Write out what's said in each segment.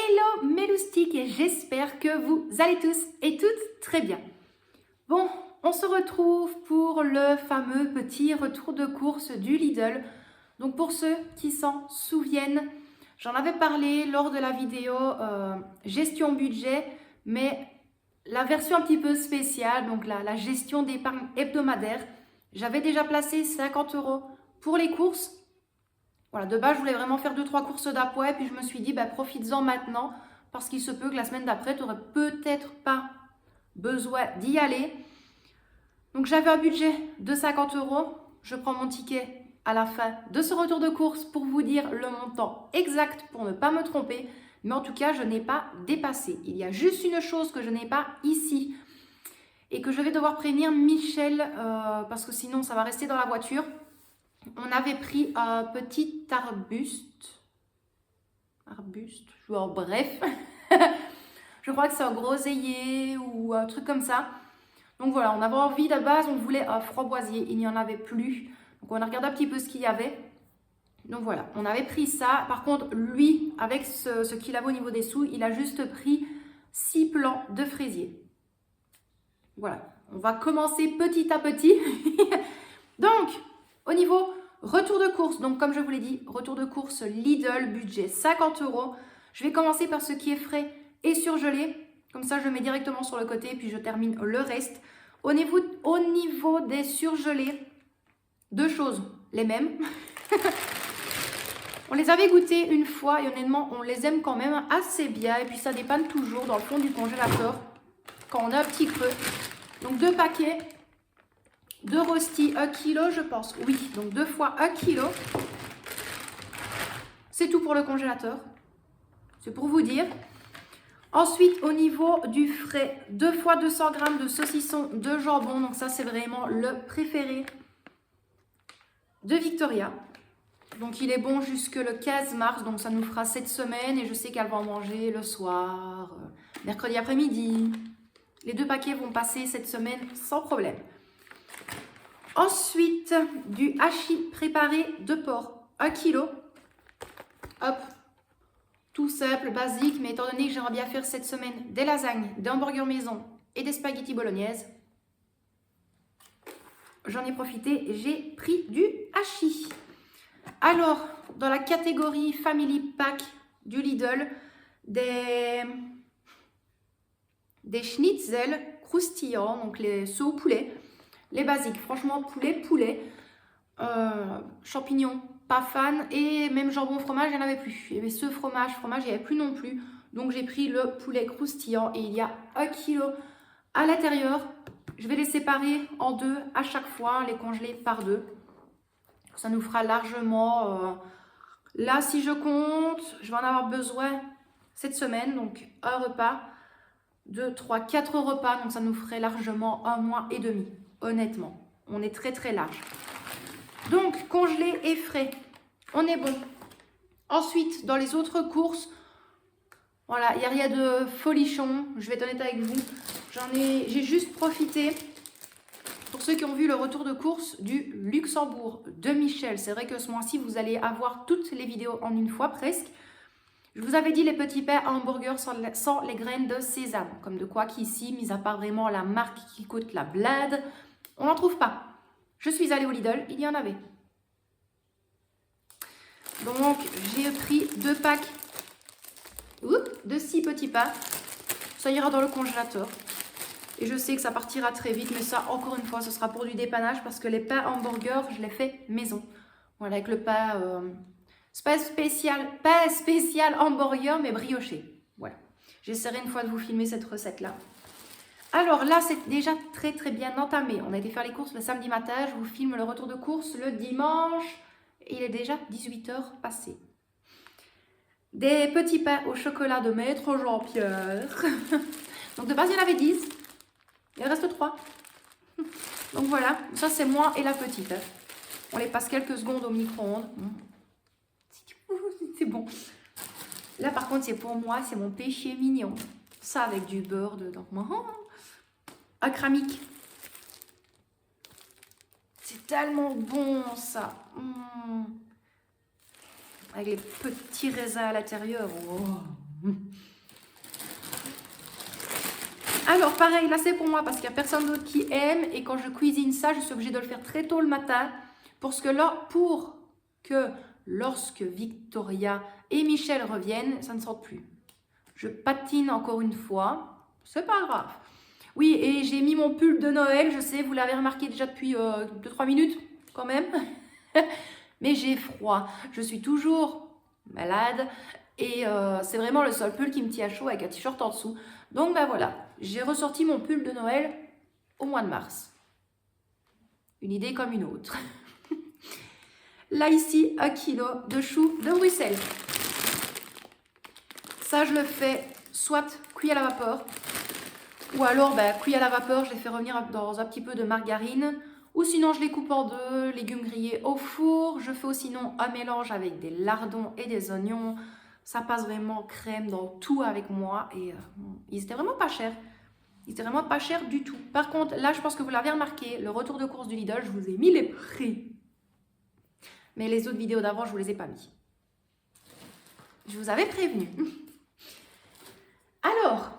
Hello mes loustiques et j'espère que vous allez tous et toutes très bien. Bon, on se retrouve pour le fameux petit retour de course du Lidl. Donc pour ceux qui s'en souviennent, j'en avais parlé lors de la vidéo gestion budget, mais la version un petit peu spéciale, donc la gestion d'épargne hebdomadaire. J'avais déjà placé 50 € pour les courses. Voilà, de base, je voulais vraiment faire 2-3 courses d'appoint, puis je me suis dit, bah, profites-en maintenant, parce qu'il se peut que la semaine d'après, tu n'aurais peut-être pas besoin d'y aller. Donc, j'avais un budget de 50 €. Je prends mon ticket à la fin de ce retour de course pour vous dire le montant exact pour ne pas me tromper. Mais en tout cas, je n'ai pas dépassé. Il y a juste une chose que je n'ai pas ici et que je vais devoir prévenir Michel parce que sinon, ça va rester dans la voiture. On avait pris un petit arbuste, bref, je crois que c'est un groseillier ou un truc comme ça. Donc voilà, on avait envie de base, on voulait un framboisier, il n'y en avait plus. Donc on a regardé un petit peu ce qu'il y avait. Donc voilà, on avait pris ça. Par contre, lui, avec ce qu'il avait au niveau des sous, il a juste pris 6 plants de fraisier. Voilà, on va commencer petit à petit. Donc, au niveau retour de course, donc comme je vous l'ai dit, retour de course Lidl, budget 50 €. Je vais commencer par ce qui est frais et surgelé. Comme ça, je mets directement sur le côté, puis je termine le reste. Au niveau des surgelés, deux choses, les mêmes. On les avait goûtés une fois et honnêtement, on les aime quand même assez bien. Et puis ça dépanne toujours dans le fond du congélateur quand on a un petit creux. Donc 2 paquets. 2 rostis, 1 kg, je pense. Oui, donc 2 fois 1 kg. C'est tout pour le congélateur. C'est pour vous dire. Ensuite, au niveau du frais, 2 fois 200 g de saucisson de jambon. Donc ça, c'est vraiment le préféré de Victoria. Donc il est bon jusque le 15 mars. Donc ça nous fera 7 semaines. Et je sais qu'elle va en manger le soir, mercredi après-midi. Les 2 paquets vont passer cette semaine sans problème. Ensuite, du hachis préparé de porc, 1 kg. Hop, tout simple, basique, mais étant donné que j'aimerais bien faire cette semaine des lasagnes, des hamburgers maison et des spaghettis bolognaises, j'en ai profité, j'ai pris du hachis. Alors, dans la catégorie Family Pack du Lidl, des schnitzel croustillants, donc les ceux au poulet. Les basiques, franchement, poulet, champignons, pas fan, et même jambon fromage, il n'y en avait plus. Il y avait ce fromage, il n'y avait plus non plus. Donc j'ai pris le poulet croustillant et il y a 1 kg à l'intérieur. Je vais les séparer en 2 à chaque fois, les congeler par 2. Ça nous fera largement... là, si je compte, je vais en avoir besoin cette semaine, donc un repas, 2, 3, 4 repas, donc ça nous ferait largement 1 mois et demi. Honnêtement, on est très très large. Donc, congelé et frais, on est bon. Ensuite, dans les autres courses, voilà, il n'y a rien de folichon, je vais être honnête avec vous. J'ai juste profité, pour ceux qui ont vu le retour de course du Luxembourg de Michel. C'est vrai que ce mois-ci, vous allez avoir toutes les vidéos en une fois presque. Je vous avais dit les petits pains à hamburger sans les graines de sésame. Comme de quoi qu'ici, mis à part vraiment la marque qui coûte la blade, on n'en trouve pas. Je suis allée au Lidl, il y en avait. Donc, j'ai pris 2 packs de 6 petits pains. Ça ira dans le congélateur. Et je sais que ça partira très vite, mais ça, encore une fois, ce sera pour du dépannage parce que les pains hamburgers, je les fais maison. Voilà, avec le pain... c'est pas spécial hamburger, mais brioché. Voilà. J'essaierai une fois de vous filmer cette recette-là. Alors là, c'est déjà très très bien entamé. On a été faire les courses le samedi matin. Je vous filme le retour de course le dimanche. Il est déjà 18 h passées. Des petits pains au chocolat de Maître Jean-Pierre. Donc de base, il y en avait 10. Il en reste 3. Donc voilà, ça c'est moi et la petite. On les passe quelques secondes au micro-ondes. C'est bon. Là par contre, c'est pour moi, c'est mon péché mignon. Ça avec du beurre dedans. Acramique. C'est tellement bon ça. Avec les petits raisins à l'intérieur. Oh. Alors, pareil, là, c'est pour moi parce qu'il n'y a personne d'autre qui aime. Et quand je cuisine ça, je suis obligée de le faire très tôt le matin. Pour que lorsque Victoria et Michel reviennent, ça ne sorte plus. Je patine encore une fois. C'est pas grave. Oui, et j'ai mis mon pull de Noël. Je sais, vous l'avez remarqué déjà depuis 2-3 minutes, quand même. Mais j'ai froid. Je suis toujours malade. Et c'est vraiment le seul pull qui me tient chaud avec un t-shirt en dessous. Donc, ben voilà. J'ai ressorti mon pull de Noël au mois de mars. Une idée comme une autre. Là, ici, 1 kg de choux de Bruxelles. Ça, je le fais soit cuit à la vapeur, ou alors cuit à la vapeur, je les fais revenir dans un petit peu de margarine, ou sinon je les coupe en deux, légumes grillés au four. Je fais aussi sinon un mélange avec des lardons et des oignons. Ça passe vraiment crème dans tout avec moi et ils étaient vraiment pas chers. Ils étaient vraiment pas chers du tout. Par contre, là, je pense que vous l'avez remarqué, le retour de course du Lidl, je vous ai mis les prix. Mais les autres vidéos d'avant, je ne vous les ai pas mis. Je vous avais prévenu. Alors,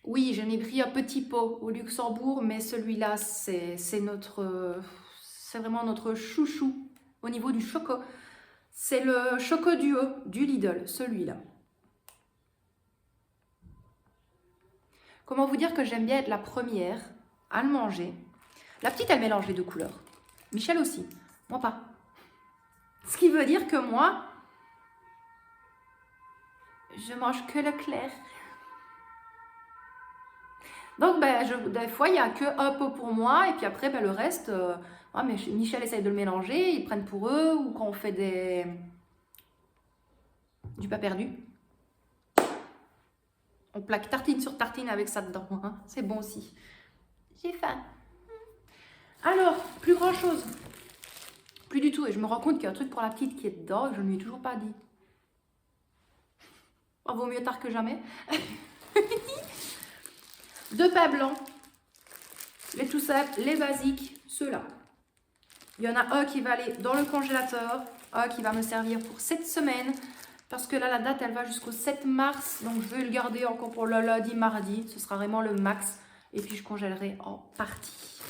oui, je n'ai pris un petit pot au Luxembourg, mais celui-là, c'est vraiment notre chouchou au niveau du choco. C'est le Choco Duo du Lidl, celui-là. Comment vous dire que j'aime bien être la première à le manger. La petite, elle mélange les deux couleurs. Michel aussi, moi pas. Ce qui veut dire que moi, je mange que le clair. Donc, des fois, il n'y a que un pot pour moi. Et puis après, le reste, mais Michel essaye de le mélanger. Ils prennent pour eux. Ou quand on fait du pas perdu. On plaque tartine sur tartine avec ça dedans. Hein. C'est bon aussi. J'ai faim. Alors, plus grand chose. Plus du tout. Et je me rends compte qu'il y a un truc pour la petite qui est dedans et je ne lui ai toujours pas dit. Oh, vaut mieux tard que jamais. 2 pains blancs. Les tout simples, les basiques, ceux-là. Il y en a un qui va aller dans le congélateur, un qui va me servir pour cette semaine. Parce que là, la date, elle va jusqu'au 7 mars. Donc, je vais le garder encore pour le lundi, mardi. Ce sera vraiment le max. Et puis, je congèlerai en partie.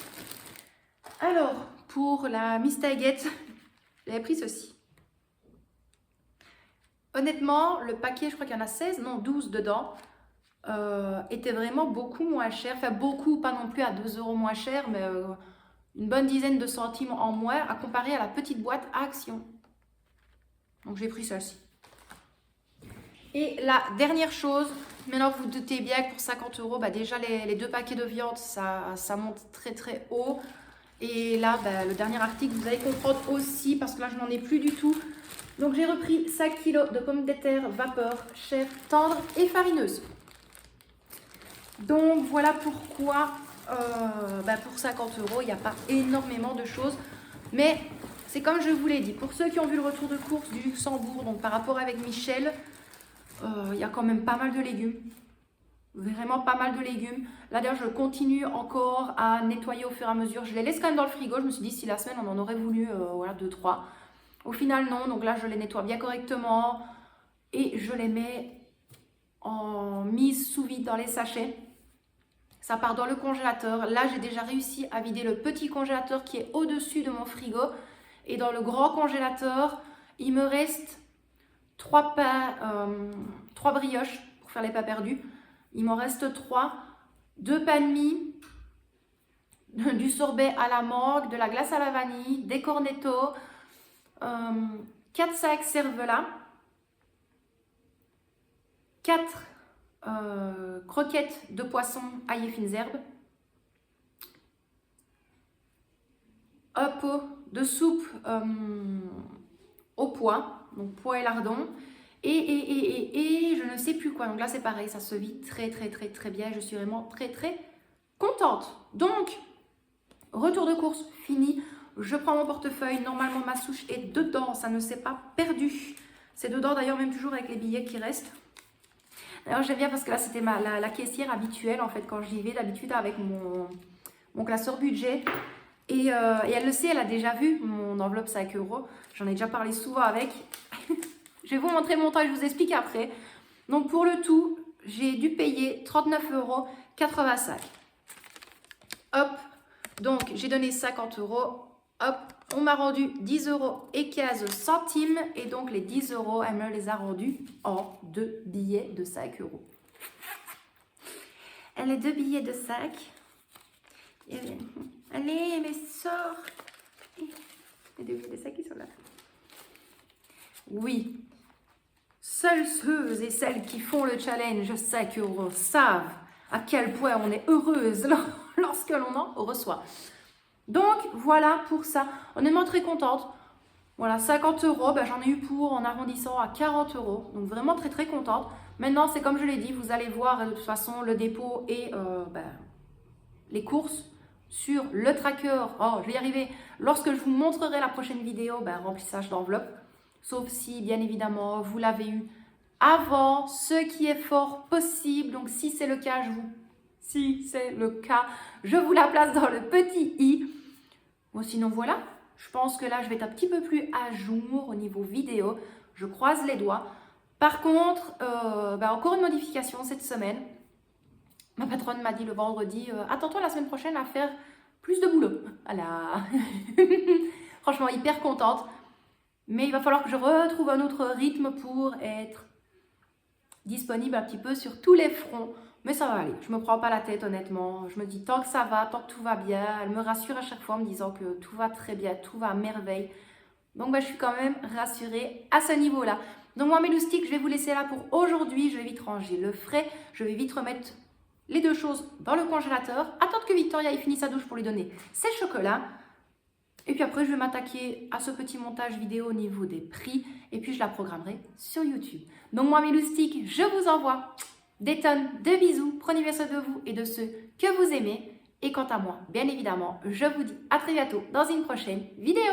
Alors, pour la Mistaguette, j'avais pris ceci. Honnêtement, le paquet, je crois qu'il y en a 16, non 12 dedans, était vraiment beaucoup moins cher. Enfin, beaucoup, pas non plus à 2 € moins cher, mais une bonne dizaine de centimes en moins à comparer à la petite boîte à Action. Donc, j'ai pris celle-ci. Et la dernière chose, maintenant vous vous doutez bien que pour 50 €, déjà les 2 paquets de viande, ça monte très très haut. Et là, le dernier article, vous allez comprendre aussi, parce que là, je n'en ai plus du tout. Donc, j'ai repris 5 kg de pommes de terre vapeur, chères, tendres et farineuses. Donc, voilà pourquoi, pour 50 €, il n'y a pas énormément de choses. Mais c'est comme je vous l'ai dit, pour ceux qui ont vu le retour de course du Luxembourg, donc par rapport avec Michel, il y a quand même pas mal de légumes. Vraiment pas mal de légumes. Là d'ailleurs je continue encore à nettoyer au fur et à mesure. Je les laisse quand même dans le frigo. Je me suis dit si la semaine on en aurait voulu 2-3. Au final non. Donc là je les nettoie bien correctement. Et je les mets en mise sous vide dans les sachets. Ça part dans le congélateur. Là j'ai déjà réussi à vider le petit congélateur qui est au-dessus de mon frigo. Et dans le grand congélateur il me reste 3 brioches pour faire les pas perdus. Il m'en reste 3. 2 pains de mie, du sorbet à la mangue, de la glace à la vanille, des cornettos, 4 sacs cervelas, 4 croquettes de poisson ail et fines herbes, un pot de soupe au pois, donc pois et lardons, et je ne sais plus quoi. Donc là c'est pareil, ça se vit très bien. Je suis vraiment très contente. Donc retour de course fini. Je prends mon portefeuille. Normalement ma souche est dedans, ça ne s'est pas perdu. C'est dedans d'ailleurs même toujours avec les billets qui restent. D'ailleurs j'aime bien parce que là c'était la caissière habituelle en fait quand j'y vais d'habitude avec mon classeur budget. Et elle le sait, elle a déjà vu mon enveloppe 5 €. J'en ai déjà parlé souvent avec. Je vais vous montrer mon temps et je vous explique après. Donc pour le tout, j'ai dû payer 39,85 €. Hop, donc j'ai donné 50 €. Hop, on m'a rendu 10,15 € et donc les 10 €, elle me les a rendus en 2 billets de 5 €. Elle est 2 billets de 5. Allez, mais sors. Les 2 billets de 5 qui sont là. Oui. Seules ceux et celles qui font le challenge 5 € savent à quel point on est heureuse lorsque l'on en reçoit. Donc, voilà pour ça. Honnêtement, très contente. Voilà, 50 €, ben, j'en ai eu pour en arrondissant à 40 €. Donc, vraiment très, très contente. Maintenant, c'est comme je l'ai dit, vous allez voir de toute façon le dépôt et les courses sur le tracker. Oh, je vais y arriver. Lorsque je vous montrerai la prochaine vidéo, remplissage d'enveloppe. Sauf si, bien évidemment, vous l'avez eu avant, ce qui est fort possible. Donc, si c'est le cas, je vous la place dans le petit i. Bon, sinon, voilà. Je pense que là, je vais être un petit peu plus à jour au niveau vidéo. Je croise les doigts. Par contre, encore une modification cette semaine. Ma patronne m'a dit le vendredi, attends-toi la semaine prochaine à faire plus de boulot. Voilà. Franchement, hyper contente. Mais il va falloir que je retrouve un autre rythme pour être disponible un petit peu sur tous les fronts. Mais ça va aller. Je ne me prends pas la tête, honnêtement. Je me dis tant que ça va, tant que tout va bien. Elle me rassure à chaque fois en me disant que tout va très bien, tout va à merveille. Donc, je suis quand même rassurée à ce niveau-là. Donc, moi, mes loustiques, je vais vous laisser là pour aujourd'hui. Je vais vite ranger le frais. Je vais vite remettre les deux choses dans le congélateur. Attendre que Victoria ait fini sa douche pour lui donner ses chocolats. Et puis après, je vais m'attaquer à ce petit montage vidéo au niveau des prix. Et puis, je la programmerai sur YouTube. Donc, moi, mes loustiques, je vous envoie des tonnes de bisous. Prenez bien soin de vous et de ceux que vous aimez. Et quant à moi, bien évidemment, je vous dis à très bientôt dans une prochaine vidéo.